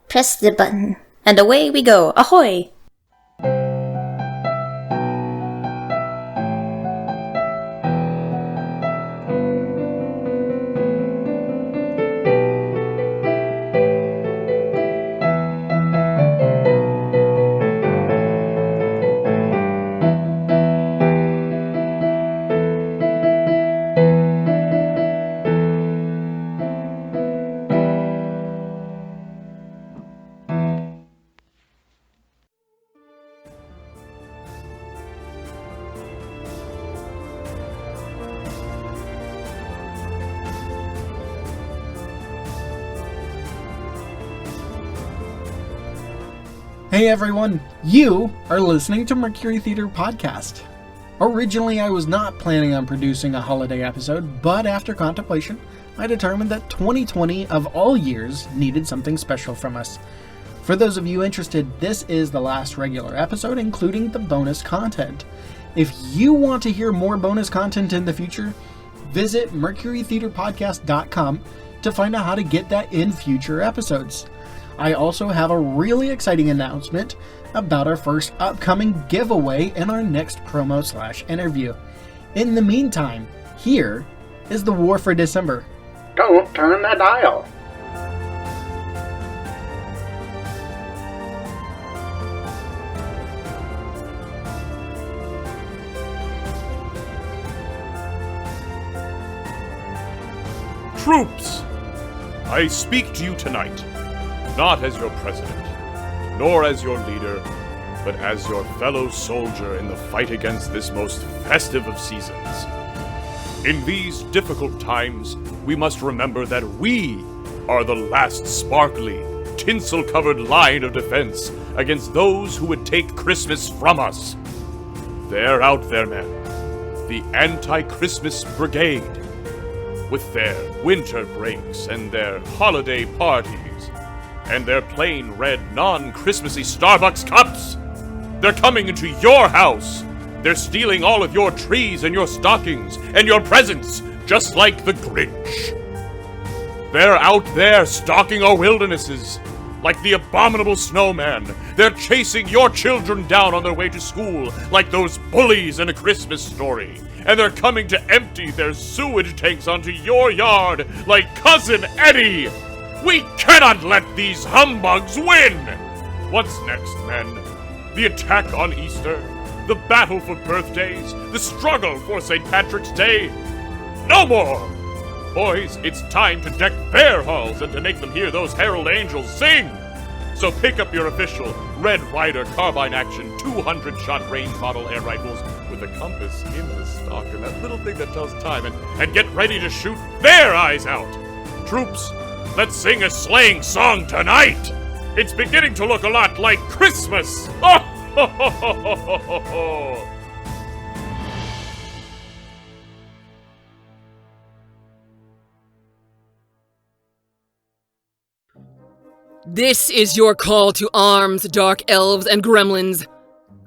Press the button, and away we go. Ahoy! Hey everyone, you are listening to Mercury Theater Podcast. Originally, I was not planning on producing a holiday episode, but after contemplation, I determined that 2020 of all years needed something special from us. For those of you interested, this is the last regular episode, including the bonus content. If you want to hear more bonus content in the future, visit mercurytheaterpodcast.com to find out how to get that in future episodes. I also have a really exciting announcement about our first upcoming giveaway in our next promo/interview. In the meantime, here is the War for December. Don't turn the dial. Troops, I speak to you tonight. Not as your president, nor as your leader, but as your fellow soldier in the fight against this most festive of seasons. In these difficult times, we must remember that we are the last sparkly, tinsel-covered line of defense against those who would take Christmas from us. They're out there, men. The Anti-Christmas Brigade. With their winter breaks and their holiday parties, and their plain red, non-Christmassy Starbucks cups. They're coming into your house. They're stealing all of your trees and your stockings and your presents, just like the Grinch. They're out there stalking our wildernesses, like the abominable snowman. They're chasing your children down on their way to school, like those bullies in A Christmas Story. And they're coming to empty their sewage tanks onto your yard, like Cousin Eddie. We cannot let these humbugs win! What's next, men? The attack on Easter? The battle for birthdays? The struggle for St. Patrick's Day? No more! Boys, it's time to deck their halls and to make them hear those herald angels sing! So pick up your official Red Ryder carbine action 200-shot range model air rifles with a compass in the stock and that little thing that tells time and get ready to shoot their eyes out! Troops, let's sing a sleighing song tonight! It's beginning to look a lot like Christmas! Oh, ho, ho, ho, ho, ho, ho. This is your call to arms, dark elves and gremlins.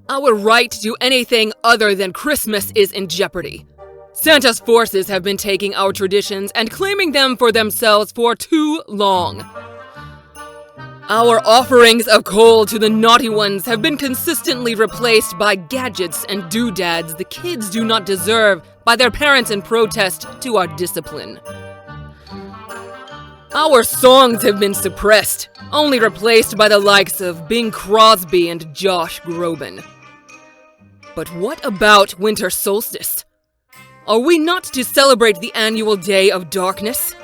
Our right to do anything other than Christmas is in jeopardy. Santa's forces have been taking our traditions and claiming them for themselves for too long. Our offerings of coal to the naughty ones have been consistently replaced by gadgets and doodads the kids do not deserve by their parents in protest to our discipline. Our songs have been suppressed, only replaced by the likes of Bing Crosby and Josh Groban. But what about winter solstice? Are we not to celebrate the annual Day of Darkness?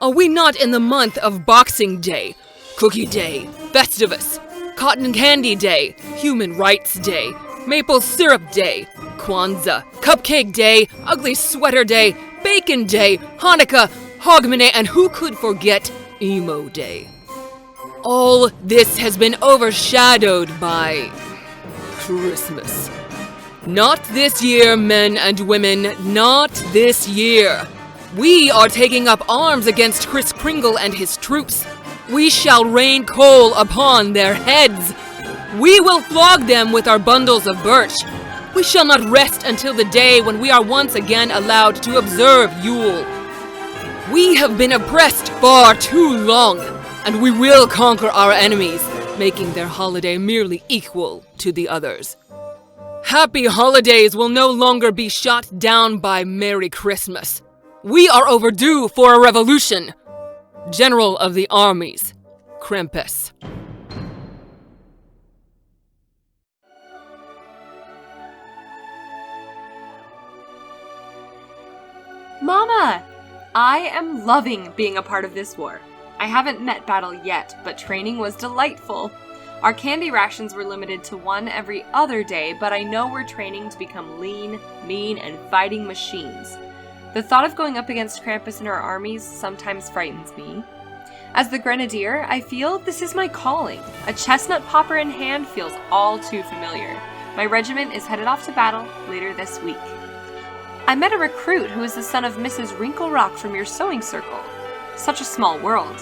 Are we not in the month of Boxing Day, Cookie Day, Festivus, Cotton Candy Day, Human Rights Day, Maple Syrup Day, Kwanzaa, Cupcake Day, Ugly Sweater Day, Bacon Day, Hanukkah, Hogmanay, and who could forget Emo Day? All this has been overshadowed by Christmas. Not this year, men and women, not this year. We are taking up arms against Kris Kringle and his troops. We shall rain coal upon their heads. We will flog them with our bundles of birch. We shall not rest until the day when we are once again allowed to observe Yule. We have been oppressed far too long. and we will conquer our enemies, making their holiday merely equal to the others. Happy holidays will no longer be shot down by Merry Christmas. We are overdue for a revolution. General of the Armies, Krampus. Mama! I am loving being a part of this war. I haven't met battle yet, but training was delightful. Our candy rations were limited to one every other day, but I know we're training to become lean, mean, and fighting machines. The thought of going up against Krampus and our armies sometimes frightens me. As the Grenadier, I feel this is my calling. A chestnut popper in hand feels all too familiar. My regiment is headed off to battle later this week. I met a recruit who is the son of Mrs. Wrinkle Rock from your sewing circle. Such a small world.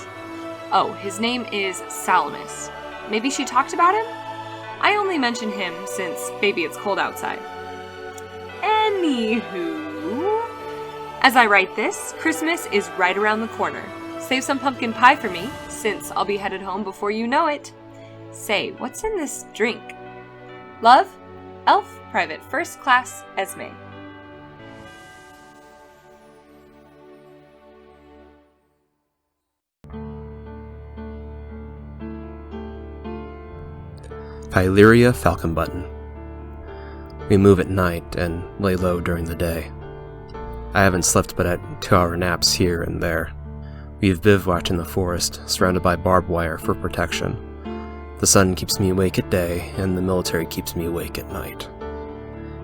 Oh, his name is Salamis. Maybe she talked about him? I only mention him since baby it's cold outside. Anywho, as I write this, Christmas is right around the corner. Save some pumpkin pie for me, since I'll be headed home before you know it. Say, what's in this drink? Love, Elf Private First Class Esme. Pyleria Falcon Button. We move at night and lay low during the day. I haven't slept but at 2-hour naps here and there. We've bivouacked in the forest, surrounded by barbed wire for protection. The sun keeps me awake at day, and the military keeps me awake at night.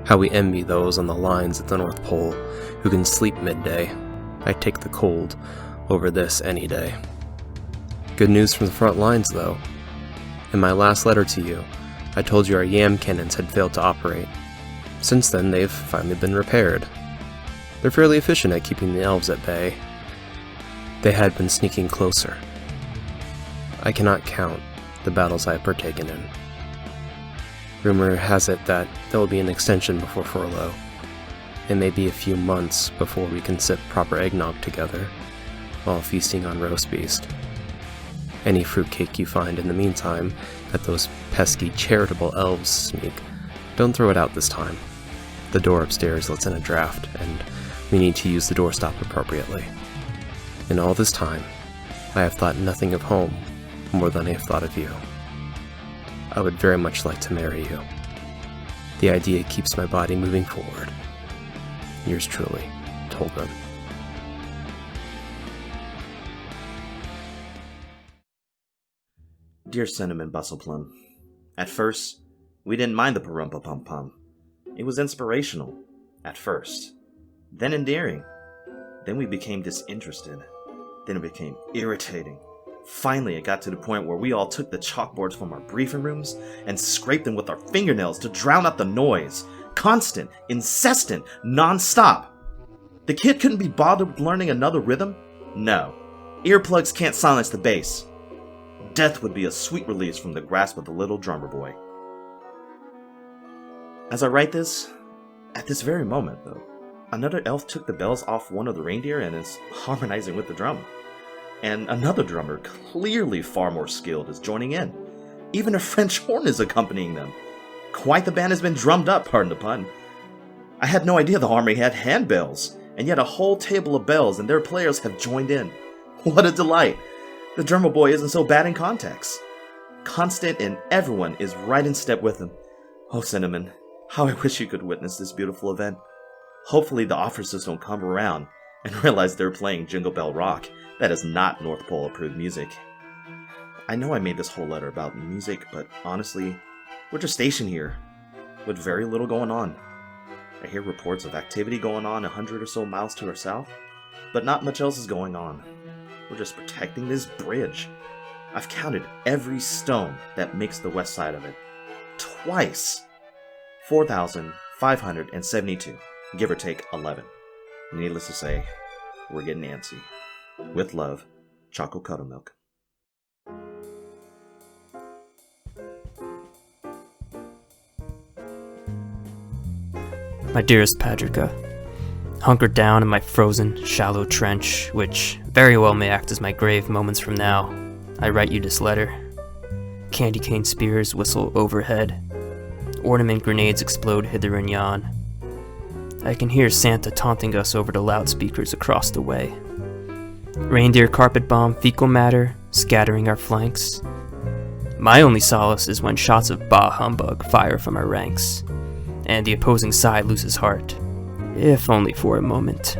How we envy those on the lines at the North Pole who can sleep midday. I take the cold over this any day. Good news from the front lines, though. In my last letter to you, I told you our yam cannons had failed to operate. Since then, they've finally been repaired. They're fairly efficient at keeping the elves at bay. They had been sneaking closer. I cannot count the battles I have partaken in. Rumor has it that there will be an extension before furlough. It may be a few months before we can sip proper eggnog together, while feasting on roast beast. Any fruitcake you find in the meantime that those pesky charitable elves sneak, don't throw it out this time. The door upstairs lets in a draft, and we need to use the doorstop appropriately. In all this time, I have thought nothing of home more than I have thought of you. I would very much like to marry you. The idea keeps my body moving forward. Yours truly, Tolgrim. Dear Cinnamon Bustle Plum, at first, we didn't mind the parumpa pum pum. It was inspirational, at first. Then endearing. Then we became disinterested. Then it became irritating. Finally, it got to the point where we all took the chalkboards from our briefing rooms and scraped them with our fingernails to drown out the noise. Constant, incessant, non-stop. The kid couldn't be bothered with learning another rhythm? No. Earplugs can't silence the bass. Death would be a sweet release from the grasp of the little drummer boy. As I write this, at this very moment though, another elf took the bells off one of the reindeer and is harmonizing with the drum. And another drummer, clearly far more skilled, is joining in. Even a French horn is accompanying them. Quite the band has been drummed up, pardon the pun. I had no idea the army had handbells, and yet a whole table of bells and their players have joined in. What a delight! The drummer boy isn't so bad in context. Constant and everyone is right in step with him. Oh, Cinnamon, how I wish you could witness this beautiful event. Hopefully the officers don't come around and realize they're playing Jingle Bell Rock. That is not North Pole approved music. I know I made this whole letter about music, but honestly, we're just stationed here, with very little going on. I hear reports of activity going on 100 or so miles to our south, but not much else is going on. We're just protecting this bridge. I've counted every stone that makes the west side of it. Twice! 4,572, give or take 11. Needless to say, we're getting antsy. With love, Choco Cuddlemilk. My dearest Padrika, hunkered down in my frozen, shallow trench, which very well may act as my grave moments from now, I write you this letter. Candy cane spears whistle overhead. Ornament grenades explode hither and yon. I can hear Santa taunting us over the loudspeakers across the way. Reindeer carpet bomb fecal matter, scattering our flanks. My only solace is when shots of bah humbug fire from our ranks, and the opposing side loses heart, if only for a moment.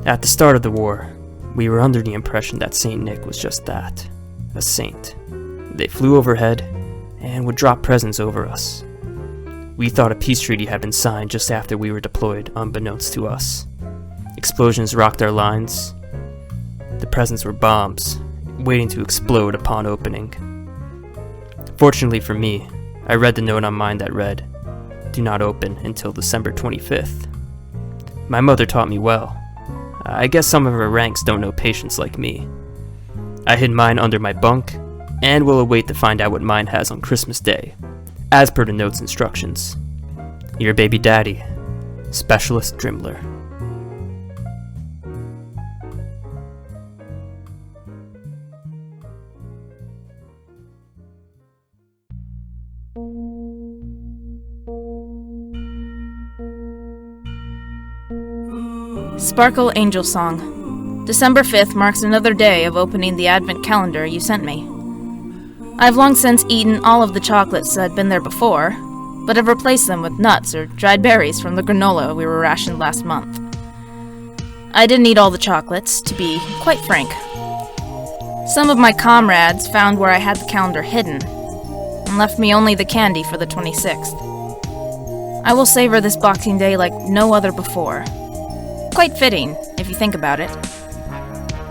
At the start of the war, we were under the impression that St. Nick was just that, a saint. They flew overhead and would drop presents over us. We thought a peace treaty had been signed just after we were deployed, unbeknownst to us. Explosions rocked our lines. The presents were bombs, waiting to explode upon opening. Fortunately for me, I read the note on mine that read, "Do not open until December 25th. My mother taught me well. I guess some of her ranks don't know patience like me. I hid mine under my bunk, and will await to find out what mine has on Christmas Day, as per the note's instructions. Your baby daddy, Specialist Drimmler." Sparkle Angel Song. December 5th marks another day of opening the advent calendar you sent me. I've long since eaten all of the chocolates that had been there before, but have replaced them with nuts or dried berries from the granola we were rationed last month. I didn't eat all the chocolates, to be quite frank. Some of my comrades found where I had the calendar hidden, and left me only the candy for the 26th. I will savor this Boxing Day like no other before. Quite fitting, if you think about it.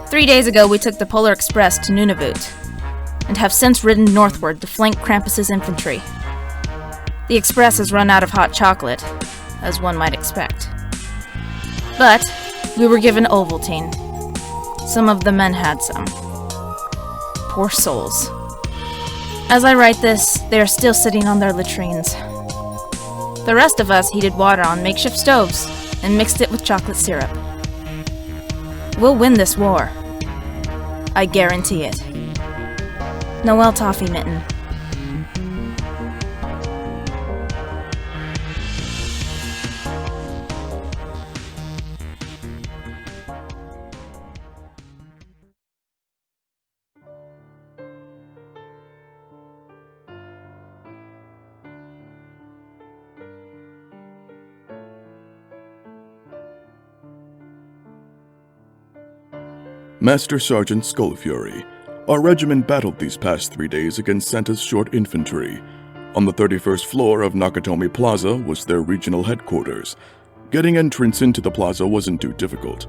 3 days ago we took the Polar Express to Nunavut, and have since ridden northward to flank Krampus's infantry. The Express has run out of hot chocolate, as one might expect. But we were given Ovaltine. Some of the men had some. Poor souls. As I write this, they are still sitting on their latrines. The rest of us heated water on makeshift stoves and mixed it with chocolate syrup. We'll win this war. I guarantee it. Noel Toffee Mitten. Master Sergeant Skullfury, our regiment battled these past 3 days against Santa's short infantry. On the 31st floor of Nakatomi Plaza was their regional headquarters. Getting entrance into the plaza wasn't too difficult.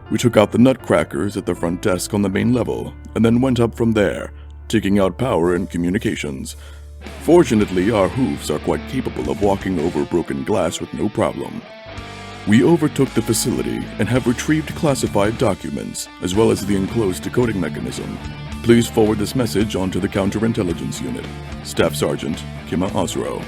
We took out the nutcrackers at the front desk on the main level, and then went up from there, taking out power and communications. Fortunately, our hooves are quite capable of walking over broken glass with no problem. We overtook the facility and have retrieved classified documents, as well as the enclosed decoding mechanism. Please forward this message onto the Counterintelligence Unit. Staff Sergeant Kima Osro.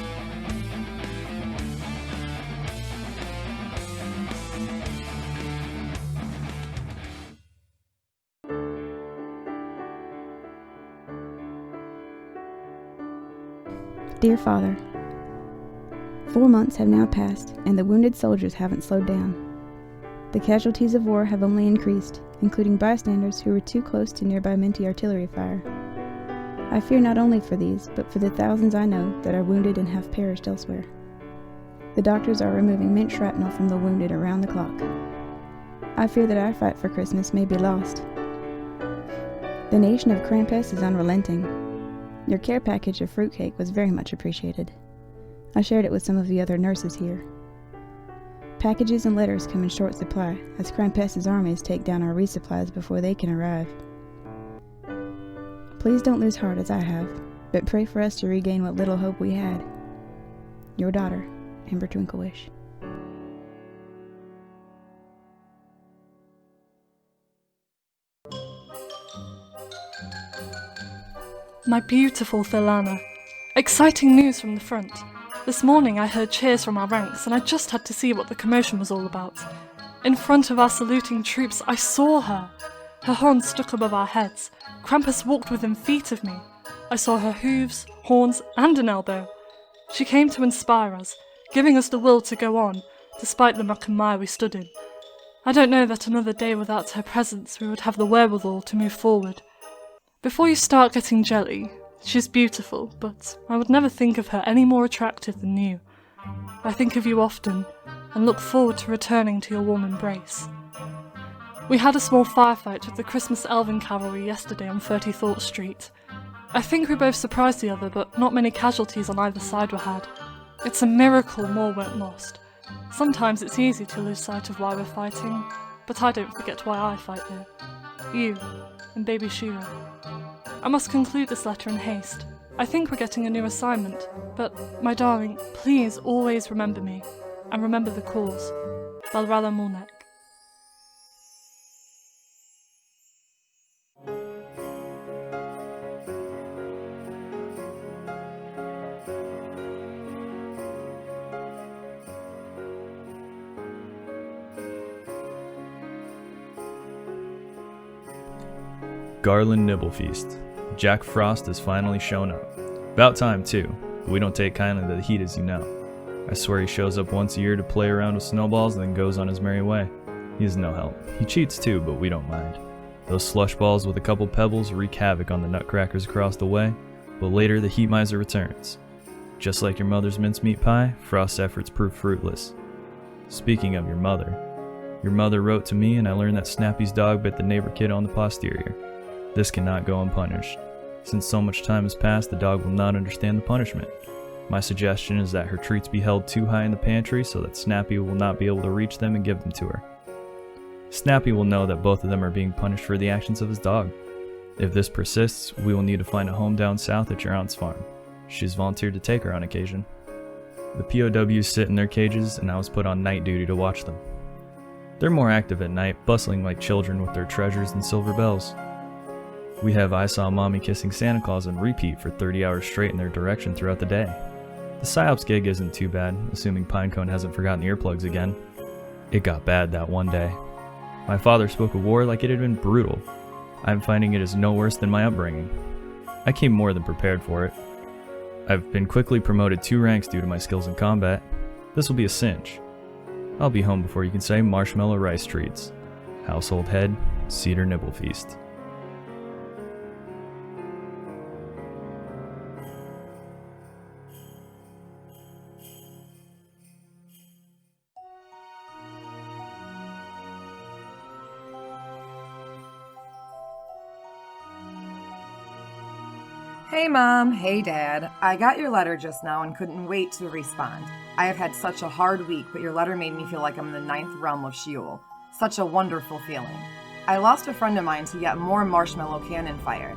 Dear Father, 4 months have now passed, and the wounded soldiers haven't slowed down. The casualties of war have only increased, including bystanders who were too close to nearby Minty artillery fire. I fear not only for these, but for the thousands I know that are wounded and have perished elsewhere. The doctors are removing mint shrapnel from the wounded around the clock. I fear that our fight for Christmas may be lost. The nation of Krampess is unrelenting. Your care package of fruitcake was very much appreciated. I shared it with some of the other nurses here. Packages and letters come in short supply, as Krampess's armies take down our resupplies before they can arrive. Please don't lose heart as I have, but pray for us to regain what little hope we had. Your daughter, Amber Twinklewish. My beautiful Philana. Exciting news from the front. This morning I heard cheers from our ranks, and I just had to see what the commotion was all about. In front of our saluting troops, I saw her. Her horns stuck above our heads. Krampus walked within feet of me. I saw her hooves, horns, and an elbow. She came to inspire us, giving us the will to go on, despite the muck and mire we stood in. I don't know that another day without her presence we would have the wherewithal to move forward. Before you start getting jelly, she's beautiful, but I would never think of her any more attractive than you. I think of you often, and look forward to returning to your warm embrace. We had a small firefight with the Christmas Elven Cavalry yesterday on 34th Street. I think we both surprised the other, but not many casualties on either side were had. It's a miracle more weren't lost. Sometimes it's easy to lose sight of why we're fighting, but I don't forget why I fight here. You, and baby Shira. I must conclude this letter in haste. I think we're getting a new assignment, but, my darling, please always remember me, and remember the cause. Balrala Mulnek. Garland Nibblefeast. Jack Frost has finally shown up. About time, too, but we don't take kindly to the heat, as you know. I swear he shows up once a year to play around with snowballs and then goes on his merry way. He's no help. He cheats too, but we don't mind. Those slush balls with a couple pebbles wreak havoc on the nutcrackers across the way, but later the heat miser returns. Just like your mother's mincemeat pie, Frost's efforts prove fruitless. Speaking of your mother wrote to me and I learned that Snappy's dog bit the neighbor kid on the posterior. This cannot go unpunished. Since so much time has passed, the dog will not understand the punishment. My suggestion is that her treats be held too high in the pantry so that Snappy will not be able to reach them and give them to her. Snappy will know that both of them are being punished for the actions of his dog. If this persists, we will need to find a home down south at your aunt's farm. She's volunteered to take her on occasion. The POWs sit in their cages and I was put on night duty to watch them. They're more active at night, bustling like children with their treasures and silver bells. We have I Saw Mommy Kissing Santa Claus on repeat for 30 hours straight in their direction throughout the day. The PSYOPs gig isn't too bad, assuming Pinecone hasn't forgotten earplugs again. It got bad that one day. My father spoke of war like it had been brutal. I'm finding it is no worse than my upbringing. I came more than prepared for it. I've been quickly promoted 2 ranks due to my skills in combat. This will be a cinch. I'll be home before you can say marshmallow rice treats. Household head, Cedar Nibble Feast. Hey Mom, hey Dad. I got your letter just now and couldn't wait to respond. I have had such a hard week, but your letter made me feel like I'm in the 9th realm of Sheol. Such a wonderful feeling. I lost a friend of mine to yet more marshmallow cannon fire.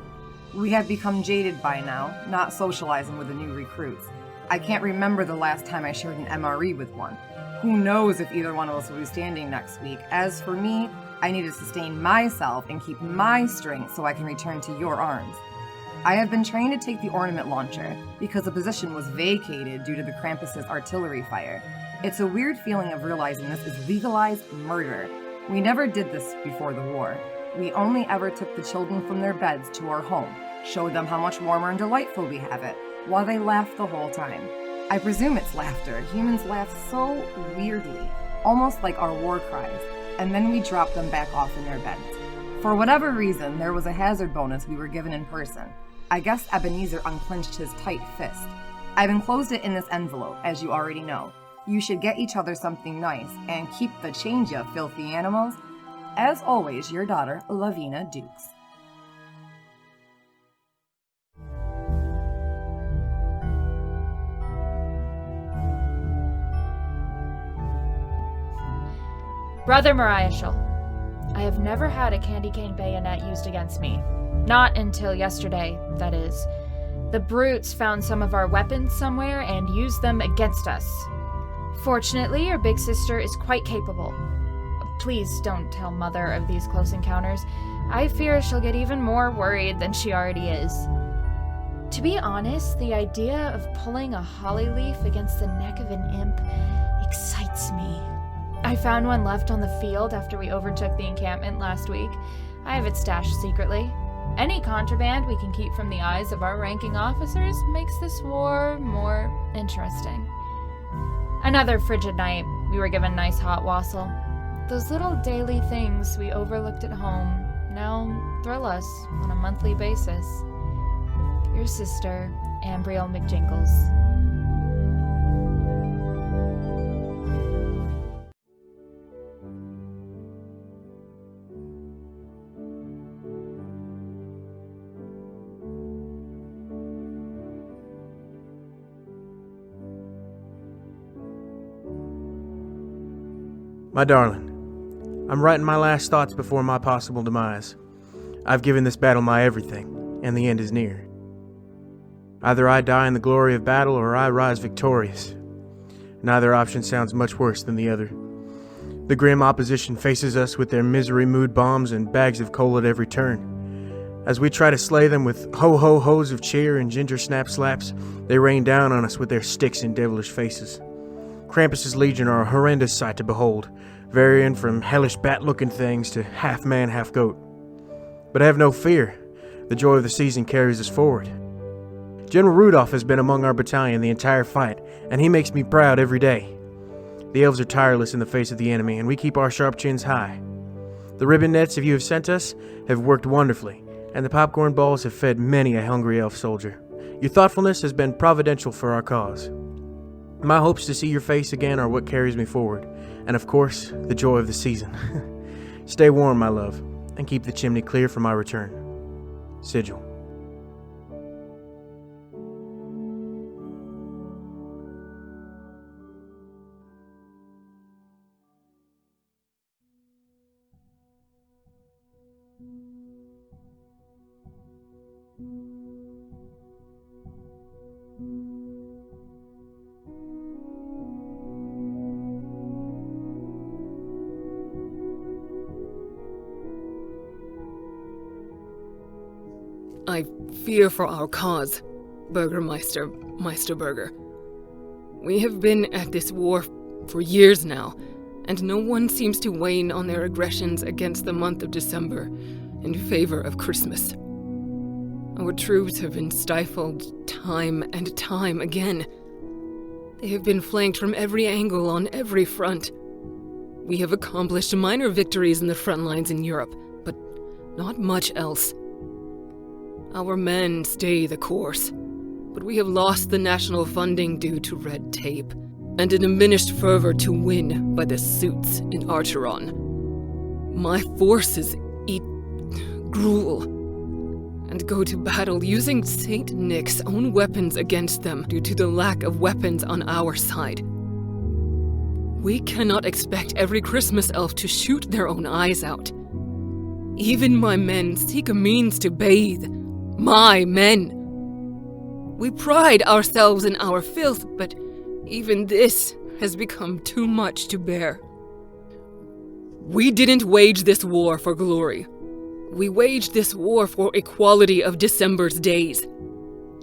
We have become jaded by now, not socializing with the new recruits. I can't remember the last time I shared an MRE with one. Who knows if either one of us will be standing next week. As for me, I need to sustain myself and keep my strength so I can return to your arms. I have been trained to take the ornament launcher because the position was vacated due to the Krampus' artillery fire. It's a weird feeling of realizing this is legalized murder. We never did this before the war. We only ever took the children from their beds to our home, showed them how much warmer and delightful we have it, while they laughed the whole time. I presume it's laughter. Humans laugh so weirdly, almost like our war cries, and then we drop them back off in their beds. For whatever reason, there was a hazard bonus we were given in person. I guess Ebenezer unclenched his tight fist. I've enclosed it in this envelope, as you already know. You should get each other something nice, and keep the change, you filthy animals. As always, your daughter, Lavina Dukes. Brother Mariashal, I have never had a candy cane bayonet used against me. Not until yesterday, that is. The brutes found some of our weapons somewhere and used them against us. Fortunately, your big sister is quite capable. Please don't tell Mother of these close encounters. I fear she'll get even more worried than she already is. To be honest, the idea of pulling a holly leaf against the neck of an imp excites me. I found one left on the field after we overtook the encampment last week. I have it stashed secretly. Any contraband we can keep from the eyes of our ranking officers makes this war more interesting. Another frigid night, we were given nice hot wassail. Those little daily things we overlooked at home now thrill us on a monthly basis. Your sister, Ambriel McJingles. My darling, I'm writing my last thoughts before my possible demise. I've given this battle my everything, and the end is near. Either I die in the glory of battle or I rise victorious. Neither option sounds much worse than the other. The grim opposition faces us with their misery mood bombs and bags of coal at every turn. As we try to slay them with ho-ho-hos of cheer and ginger snap slaps, they rain down on us with their sticks and devilish faces. Krampus's legion are a horrendous sight to behold, varying from hellish bat-looking things to half-man, half-goat. But have no fear, the joy of the season carries us forward. General Rudolph has been among our battalion the entire fight, and he makes me proud every day. The elves are tireless in the face of the enemy, and we keep our sharp chins high. The ribbon nets you have sent us have worked wonderfully, and the popcorn balls have fed many a hungry elf soldier. Your thoughtfulness has been providential for our cause. My hopes to see your face again are what carries me forward, and of course, the joy of the season. Stay warm, my love, and keep the chimney clear for my return. Sigil. I fear for our cause, Burgermeister Meisterberger. We have been at this war for years now, and no one seems to wane on their aggressions against the month of December in favor of Christmas. Our troops have been stifled time and time again. They have been flanked from every angle on every front. We have accomplished minor victories in the front lines in Europe, but not much else. Our men stay the course, but we have lost the national funding due to red tape, and a diminished fervor to win by the suits in Archeron. My forces eat gruel and go to battle using Saint Nick's own weapons against them due to the lack of weapons on our side. We cannot expect every Christmas elf to shoot their own eyes out. Even my men seek a means to bathe. My men! We pride ourselves in our filth, but even this has become too much to bear. We didn't wage this war for glory. We waged this war for equality of December's days.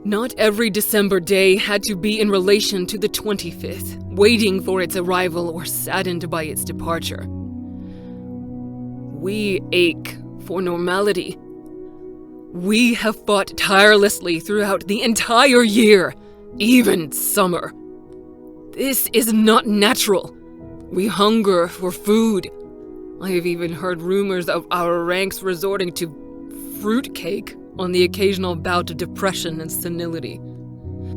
Not every December day had to be in relation to the 25th, waiting for its arrival or saddened by its departure. We ache for normality. We have fought tirelessly throughout the entire year, even summer. This is not natural. We hunger for food. I have even heard rumors of our ranks resorting to fruitcake on the occasional bout of depression and senility.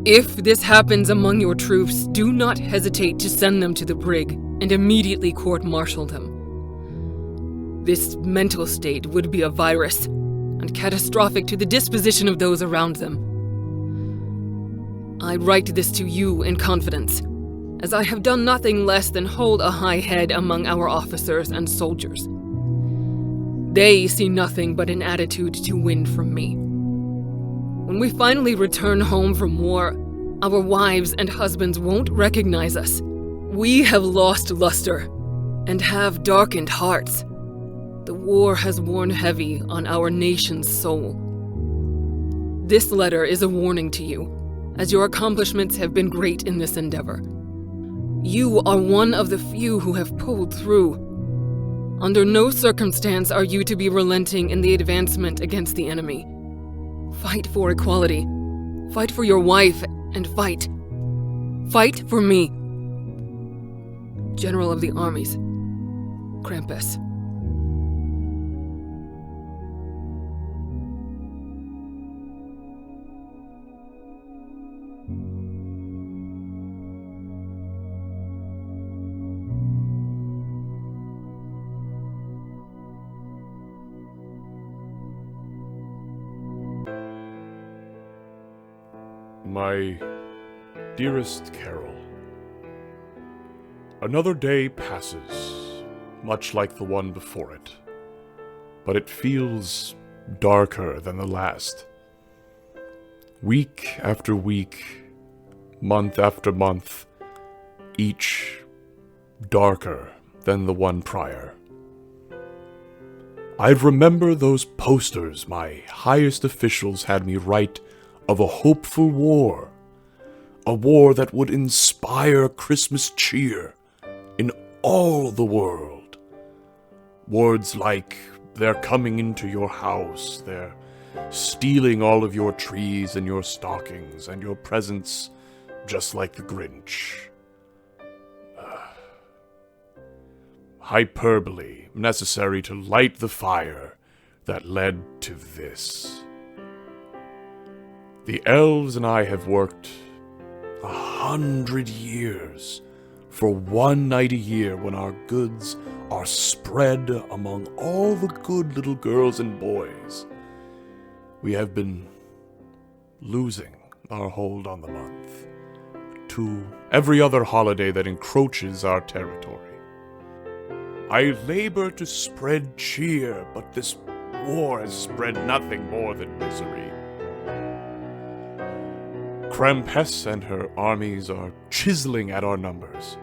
If this happens among your troops, do not hesitate to send them to the brig and immediately court-martial them. This mental state would be a virus, and catastrophic to the disposition of those around them. I write this to you in confidence, as I have done nothing less than hold a high head among our officers and soldiers. They see nothing but an attitude to win from me. When we finally return home from war, our wives and husbands won't recognize us. We have lost luster and have darkened hearts. The war has worn heavy on our nation's soul. This letter is a warning to you, as your accomplishments have been great in this endeavor. You are one of the few who have pulled through. Under no circumstance are you to be relenting in the advancement against the enemy. Fight for equality. Fight for your wife, and fight. Fight for me. General of the armies, Krampus. My dearest Carol, another day passes, much like the one before it, but it feels darker than the last. Week after week, month after month, each darker than the one prior. I remember those posters my highest officials had me write of a hopeful war, a war that would inspire Christmas cheer in all the world. Words like, they're coming into your house, they're stealing all of your trees and your stockings and your presents, just like the Grinch. Hyperbole necessary to light the fire that led to this. The elves and I have worked 100 years for one night a year when our goods are spread among all the good little girls and boys. We have been losing our hold on the month to every other holiday that encroaches our territory. I labor to spread cheer, but this war has spread nothing more than misery. Krampess and her armies are chiseling at our numbers.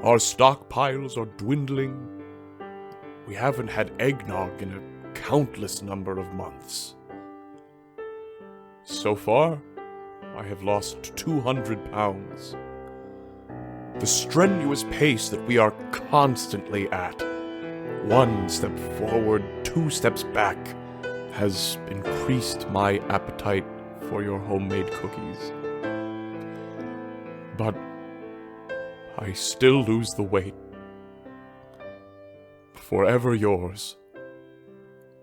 Our stockpiles are dwindling. We haven't had eggnog in a countless number of months. So far, I have lost 200 pounds. The strenuous pace that we are constantly at, one step forward, 2 steps back, has increased my appetite for your homemade cookies. But I still lose the weight. Forever yours,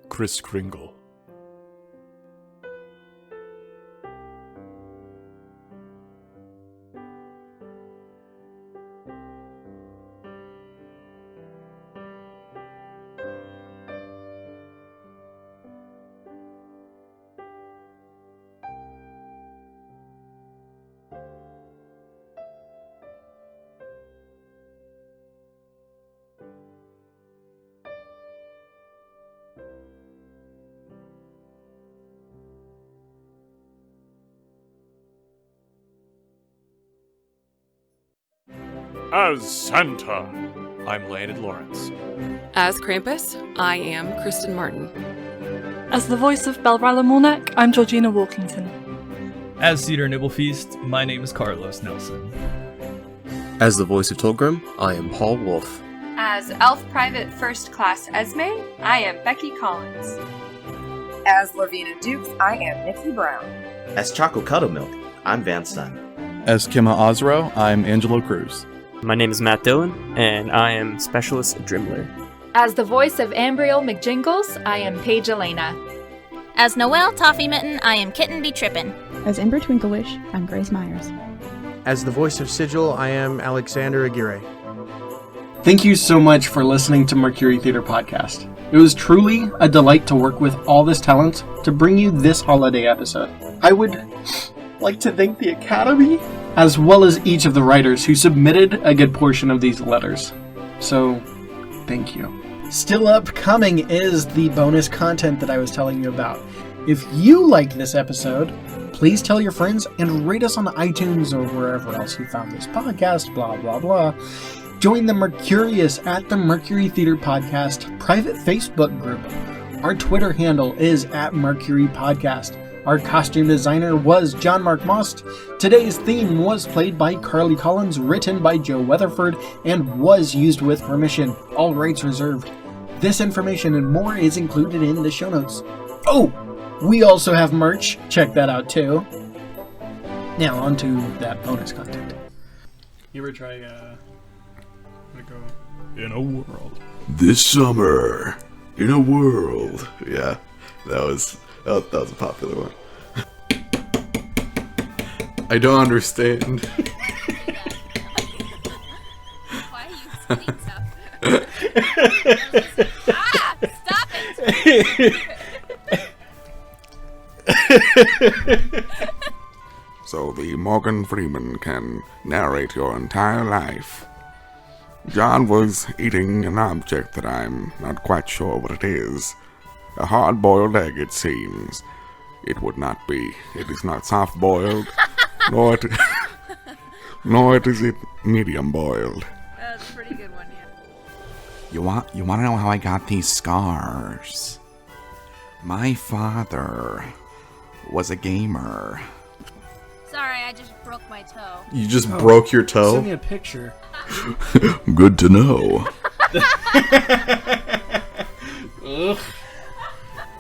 Kris Kringle. As Santa, I'm Landon Lawrence. As Krampus, I am Kristen Martin. As the voice of Belrala Mornek, I'm Georgina Walkington. As Cedar Nibblefeast, my name is Carlos Nelson. As the voice of Tolgrim, I am Paul Wolf. As Elf Private First Class Esme, I am Becky Collins. As Lavina Dukes, I am Nikki Brown. As Choco Cuddlemilk, I'm Van Sun. As Kima Osro, I'm Angelo Cruz. My name is Matt Dillon, and I am Specialist Dribbler. As the voice of Ambriel McJingles, I am Paige Elena. As Noelle Toffee Mitten, I am Kitten Be Trippin'. As Ember Twinklewish, I'm Grace Myers. As the voice of Sigil, I am Alexander Aguirre. Thank you so much for listening to Mercury Theater Podcast. It was truly a delight to work with all this talent to bring you this holiday episode. I would like to thank the Academy, as well as each of the writers who submitted a good portion of these letters. So, thank you. Still upcoming is the bonus content that I was telling you about. If you liked this episode, please tell your friends and rate us on iTunes or wherever else you found this podcast, blah, blah, blah. Join the Mercurius at the Mercury Theater Podcast private Facebook group. Our Twitter handle is @Mercury Podcast. Our costume designer was John Mark Most. Today's theme was played by Carly Collins, written by Joe Weatherford, and was used with permission. All rights reserved. This information and more is included in the show notes. Oh! We also have merch. Check that out too. Now on to that bonus content. You ever try, In a world. This summer, in a world. Yeah, that was a popular one. I don't understand. Why are you spitting stuff? Stop it! So the Morgan Freeman can narrate your entire life. John was eating an object that I'm not quite sure what it is. A hard-boiled egg, it seems. It would not be. It is not soft-boiled, nor is it medium-boiled. That's a pretty good one, yeah. You want to know how I got these scars? My father was a gamer. Sorry, I just broke my toe. You just broke your toe? Send me a picture. Good to know. Ugh.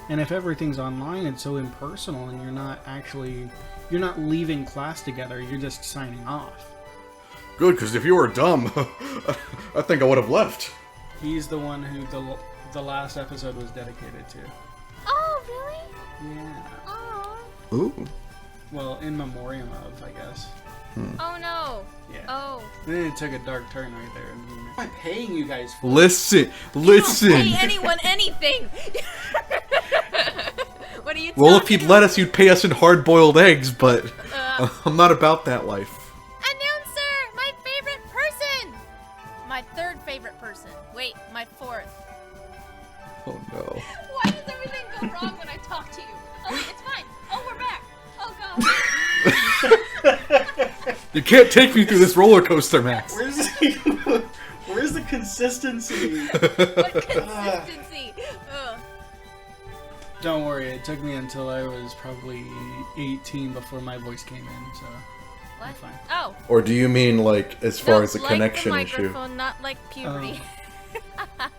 And if everything's online, it's so impersonal, and you're not leaving class together. You're just signing off. Good, because if you were dumb, I think I would have left. He's the one who the last episode was dedicated to. Oh, really? Yeah. Oh. Ooh. Well, in memoriam of, I guess. Oh no. Yeah. Oh. Then it took a dark turn right there. I'm paying you guys for Listen. Don't pay anyone anything. What are you? Well, if he'd let us, you'd pay us in hard-boiled eggs, but I'm not about that life. Announcer, my favorite person. My third favorite person. Wait, my fourth. Oh no. Why does everything go wrong when I talk to you? Oh wait, it's fine. Oh, we're back. Oh god. You can't take me through this roller coaster, Max. Where's the consistency? What consistency? Ugh. Don't worry, it took me until I was probably 18 before my voice came in, so I'm fine. Oh. Or do you mean, like, as far as a like connection the issue? microphone, not like puberty. Oh.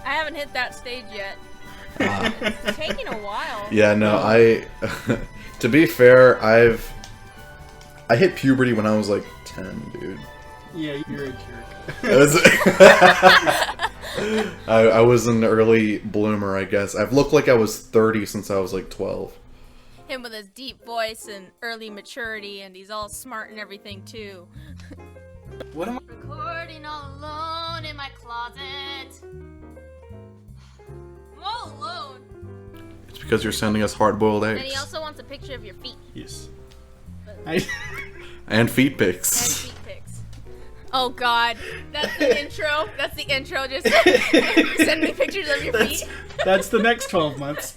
I haven't hit that stage yet. It's taking a while. Yeah, no, to be fair, I hit puberty when I was like 10, dude. Yeah, you're a jerk. I was an early bloomer, I guess. I've looked like I was 30 since I was like 12. Him with his deep voice and early maturity, and he's all smart and everything too. What am I recording all alone in my closet? I'm all alone. It's because you're sending us hard-boiled eggs. And he also wants a picture of your feet. Yes. And feet pics. And feet pics. Oh god, that's the intro. That's the intro. Just send me pictures of your feet. That's the next 12 months.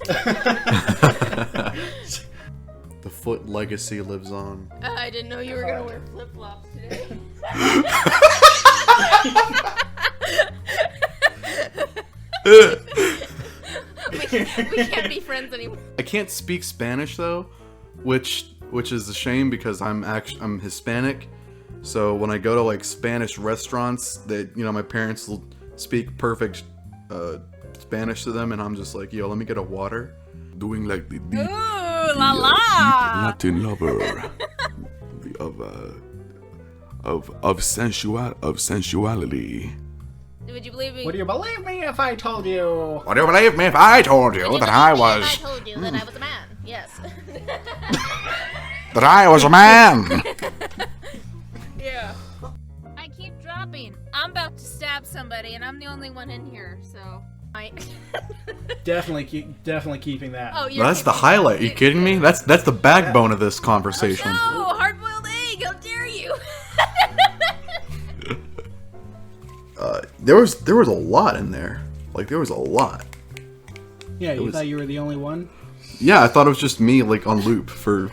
The foot legacy lives on. I didn't know you were gonna wear flip-flops today. we can't be friends anymore. I can't speak Spanish though, which is a shame because I'm Hispanic. So when I go to like Spanish restaurants, my parents will speak perfect Spanish to them, and I'm just like, yo, let me get a water. Doing like the deep, Ooh, la la! Latin lover of sensuality. Would you believe me? Would you believe me if I told you? Would you believe me if I told you that I was? If I told you that I was a man, yes. That I was a man. Yeah. I keep dropping. I'm about to stab somebody, and I'm the only one in here, so Definitely keeping that. Oh, you're That's the highlight. You kidding me? That's the backbone of this conversation. Oh, hard-boiled egg! How dare you? There was a lot in there. Like there was a lot. Yeah, you thought you were the only one? Yeah, I thought it was just me like on loop for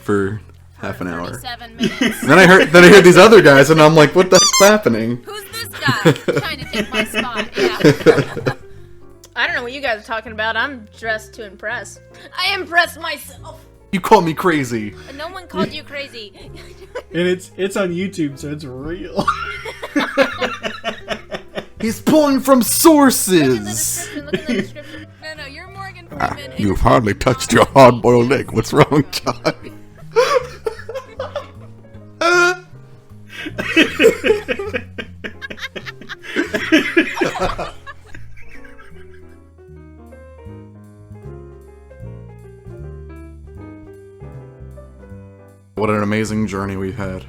half an hour. 37 minutes. Then I heard these other guys, and I'm like, what the heck's happening? Who's this guy trying to take my spot? Yeah. I don't know what you guys are talking about. I'm dressed to impress. I impress myself. You called me crazy. No one called you crazy. And it's on YouTube, so it's real. He's pulling from sources. Look in the description. No, you're Morgan Freeman. You've hardly touched your hard-boiled egg. What's wrong, Johnny? What an amazing journey we've had.